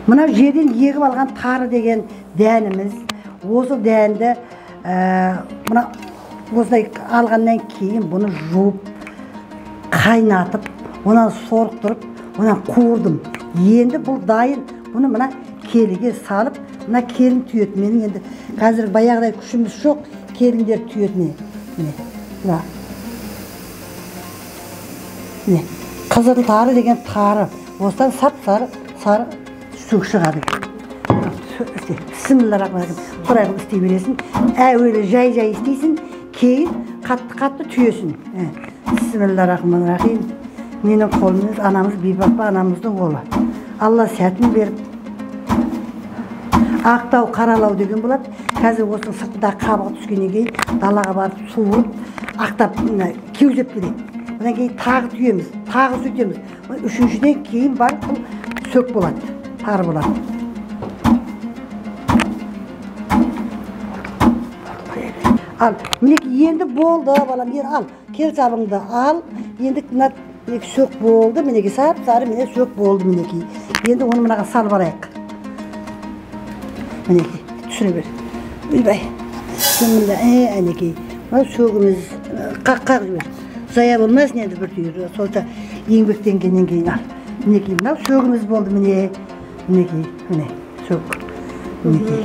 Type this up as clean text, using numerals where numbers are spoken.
Mına жерден егіп алған тары деген дәніміз. Осы дәнді мына осылай алғаннан кейін бұны жуып, қайнатып, онан сорықтырып, онан қуырдым. Енді бұл дайын. Бұны мына келіге салып, мына келін түйет. Менің енді қазір баяғыдай күшіміз жоқ, келіндер түйет. Міне. Қызыл тары деген тары. Осыдан сап-сары сүк шығады. Бисмиллахиррахманиррахим. Құрайғым істей бересің. Әуелі жай-жай істейсің, кейін қатты-қатты түйесің. Бисмиллахиррахманиррахим. Менің қолымыз анамыз Бибапа анамыздың қолы. Алла сәтін беріп, ақтау, қаралау деген болады. Қазір осының сыртында қабығы түскеннен кейін далаға барып суырып, ақтап кеузеп келеді. Одан кейін тағы түйеміз, тағы сүйтеміз. Үшіншіден кейін барып бұл сөк болады, тары болады. Ал, мінекі енді болды, балам, енді ал, кел жабыңды ал. Енді сөк болды, мінекі сап-сары міне сөк болды мінекі. Енді оны мынаға салып алайық. Мінекі, түсіре бер. Үйбай. Әнекей. Сөгіміз қақ-қақ жібер. Зая болмасын енді бір түйір. Солта еңбектенгеннен кейін ал. Мінекі, мынау сөгіміз болды міне. Мінекі, міне, сөк. Мінекі.